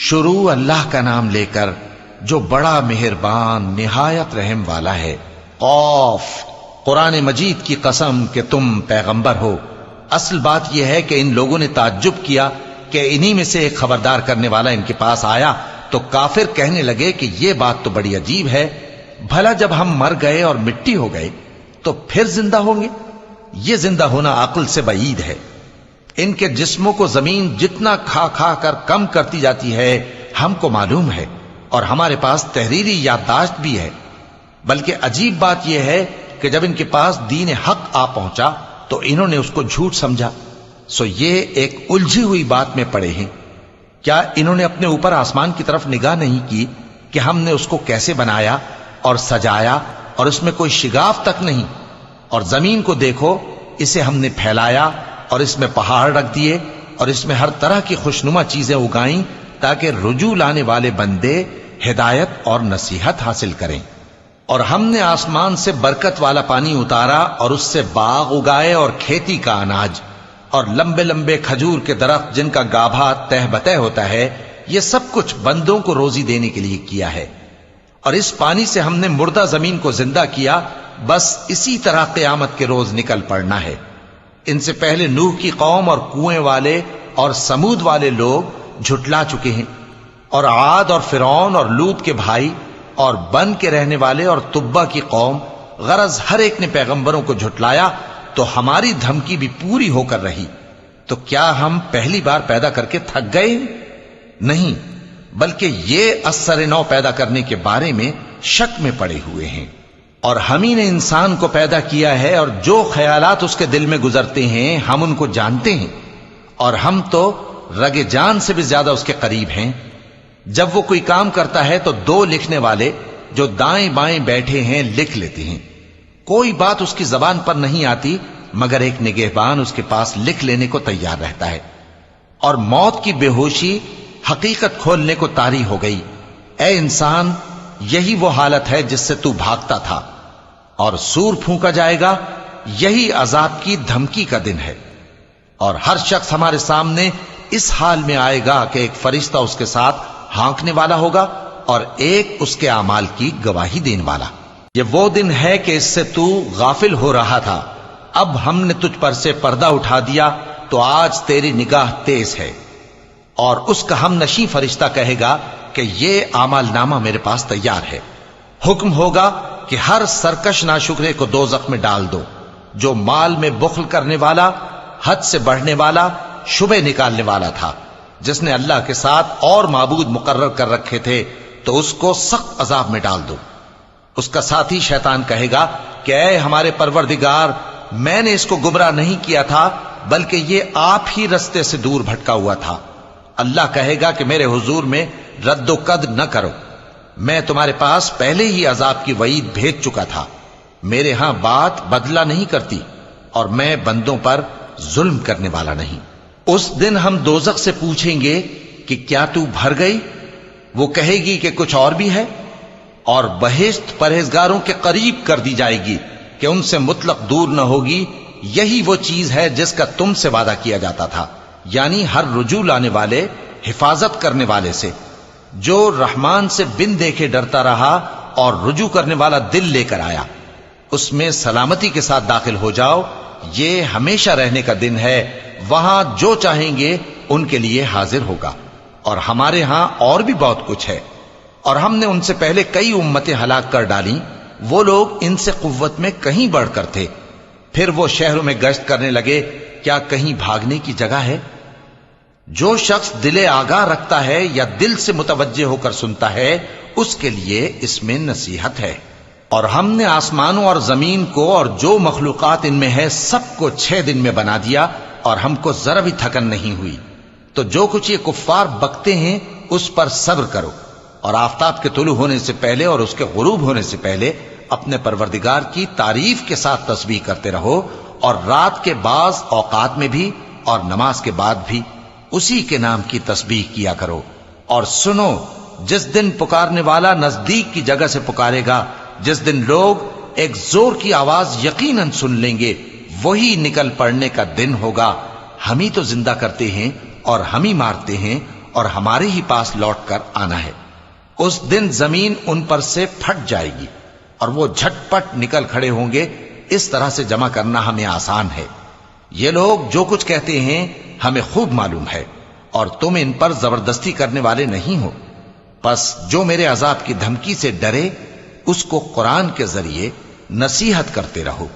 شروع اللہ کا نام لے کر جو بڑا مہربان نہایت رحم والا ہے۔ قاف، قرآن مجید کی قسم کہ تم پیغمبر ہو۔ اصل بات یہ ہے کہ ان لوگوں نے تعجب کیا کہ انہی میں سے ایک خبردار کرنے والا ان کے پاس آیا تو کافر کہنے لگے کہ یہ بات تو بڑی عجیب ہے، بھلا جب ہم مر گئے اور مٹی ہو گئے تو پھر زندہ ہوں گے؟ یہ زندہ ہونا عقل سے بعید ہے۔ ان کے جسموں کو زمین جتنا کھا کھا کر کم کرتی جاتی ہے ہم کو معلوم ہے، اور ہمارے پاس تحریری یادداشت بھی ہے۔ بلکہ عجیب بات یہ ہے کہ جب ان کے پاس دین حق آ پہنچا تو انہوں نے اس کو جھوٹ سمجھا، سو یہ ایک الجھی ہوئی بات میں پڑے ہیں۔ کیا انہوں نے اپنے اوپر آسمان کی طرف نگاہ نہیں کی کہ ہم نے اس کو کیسے بنایا اور سجایا، اور اس میں کوئی شگاف تک نہیں؟ اور زمین کو دیکھو، اسے ہم نے پھیلایا اور اس میں پہاڑ رکھ دیے اور اس میں ہر طرح کی خوشنما چیزیں اگائیں تاکہ رجوع لانے والے بندے ہدایت اور نصیحت حاصل کریں۔ اور ہم نے آسمان سے برکت والا پانی اتارا اور اس سے باغ اگائے اور کھیتی کا اناج اور لمبے لمبے کھجور کے درخت جن کا گابھا تہ بتہ ہوتا ہے، یہ سب کچھ بندوں کو روزی دینے کے لیے کیا ہے۔ اور اس پانی سے ہم نے مردہ زمین کو زندہ کیا، بس اسی طرح قیامت کے روز نکل پڑنا ہے۔ ان سے پہلے نوح کی قوم اور کنویں والے اور سمود والے لوگ جھٹلا چکے ہیں، اور عاد اور فرعون اور لوط کے بھائی اور بن کے رہنے والے اور تبا کی قوم، غرض ہر ایک نے پیغمبروں کو جھٹلایا، تو ہماری دھمکی بھی پوری ہو کر رہی۔ تو کیا ہم پہلی بار پیدا کر کے تھک گئے؟ نہیں، بلکہ یہ اثر نو پیدا کرنے کے بارے میں شک میں پڑے ہوئے ہیں۔ اور ہم ہی نے انسان کو پیدا کیا ہے، اور جو خیالات اس کے دل میں گزرتے ہیں ہم ان کو جانتے ہیں، اور ہم تو رگ جان سے بھی زیادہ اس کے قریب ہیں۔ جب وہ کوئی کام کرتا ہے تو دو لکھنے والے جو دائیں بائیں بیٹھے ہیں لکھ لیتے ہیں۔ کوئی بات اس کی زبان پر نہیں آتی مگر ایک نگہبان اس کے پاس لکھ لینے کو تیار رہتا ہے۔ اور موت کی بے ہوشی حقیقت کھولنے کو طاری ہو گئی۔ اے انسان، یہی وہ حالت ہے جس سے تو بھاگتا تھا، اور سور پھونکا جائے گا، یہی عذاب کی دھمکی کا دن ہے۔ اور ہر شخص ہمارے سامنے اس حال میں آئے گا کہ ایک فرشتہ اس کے ساتھ ہانکنے والا ہوگا اور ایک اس کے اعمال کی گواہی دینے والا۔ یہ وہ دن ہے کہ اس سے تو غافل ہو رہا تھا، اب ہم نے تجھ پر سے پردہ اٹھا دیا تو آج تیری نگاہ تیز ہے۔ اور اس کا ہم نشیں فرشتہ کہے گا کہ یہ اعمال نامہ میرے پاس تیار ہے۔ حکم ہوگا کہ ہر سرکش ناشکرے کو دوزخ میں ڈال دو، جو مال میں بخل کرنے والا، حد سے بڑھنے والا، شبہ نکالنے والا تھا، جس نے اللہ کے ساتھ اور معبود مقرر کر رکھے تھے، تو اس کو سخت عذاب میں ڈال دو۔ اس کا ساتھی شیطان کہے گا کہ اے ہمارے پروردگار، میں نے اس کو گمراہ نہیں کیا تھا بلکہ یہ آپ ہی رستے سے دور بھٹکا ہوا تھا۔ اللہ کہے گا کہ میرے حضور میں رد و قد نہ کرو، میں تمہارے پاس پہلے ہی عذاب کی وعید بھیج چکا تھا۔ میرے ہاں بات بدلہ نہیں کرتی، اور میں بندوں پر ظلم کرنے والا نہیں۔ اس دن ہم دوزخ سے پوچھیں گے کہ کیا تو بھر گئی؟ وہ کہے گی کہ کچھ اور بھی ہے۔ اور بہشت پرہیزگاروں کے قریب کر دی جائے گی کہ ان سے مطلق دور نہ ہوگی۔ یہی وہ چیز ہے جس کا تم سے وعدہ کیا جاتا تھا، یعنی ہر رجوع لانے والے، حفاظت کرنے والے سے، جو رحمان سے بن دیکھے ڈرتا رہا اور رجوع کرنے والا دل لے کر آیا، اس میں سلامتی کے ساتھ داخل ہو جاؤ۔ یہ ہمیشہ رہنے کا دن ہے، وہاں جو چاہیں گے ان کے لیے حاضر ہوگا۔ اور ہمارے ہاں اور بھی بہت کچھ ہے، اور ہم نے ان سے پہلے کئی امتیں ہلاک کر ڈالیں، وہ لوگ ان سے قوت میں کہیں بڑھ کر تھے۔ پھر وہ شہروں میں گشت کرنے لگے، کیا کہیں بھاگنے کی جگہ ہے؟ جو شخص دل آگاہ رکھتا ہے یا دل سے متوجہ ہو کر سنتا ہے، اس کے لیے اس میں نصیحت ہے۔ اور ہم نے آسمانوں اور زمین کو اور جو مخلوقات ان میں ہے سب کو 6 دن میں بنا دیا، اور ہم کو ذرا بھی تھکن نہیں ہوئی۔ تو جو کچھ یہ کفار بکتے ہیں اس پر صبر کرو، اور آفتاب کے طلوع ہونے سے پہلے اور اس کے غروب ہونے سے پہلے اپنے پروردگار کی تعریف کے ساتھ تسبیح کرتے رہو، اور رات کے بعض اوقات میں بھی اور نماز کے بعد بھی اسی کے نام کی تسبیح کیا کرو۔ اور سنو، جس دن پکارنے والا نزدیک کی جگہ سے پکارے گا، جس دن لوگ ایک زور کی آواز یقیناً سن لیں گے، وہی نکل پڑنے کا دن ہوگا۔ ہم ہی تو زندہ کرتے ہیں اور ہم ہی مارتے ہیں، اور ہمارے ہی پاس لوٹ کر آنا ہے۔ اس دن زمین ان پر سے پھٹ جائے گی اور وہ جھٹ پٹ نکل کھڑے ہوں گے۔ اس طرح سے جمع کرنا ہمیں آسان ہے۔ یہ لوگ جو کچھ کہتے ہیں ہمیں خوب معلوم ہے، اور تم ان پر زبردستی کرنے والے نہیں ہو۔ پس جو میرے عذاب کی دھمکی سے ڈرے اس کو قرآن کے ذریعے نصیحت کرتے رہو۔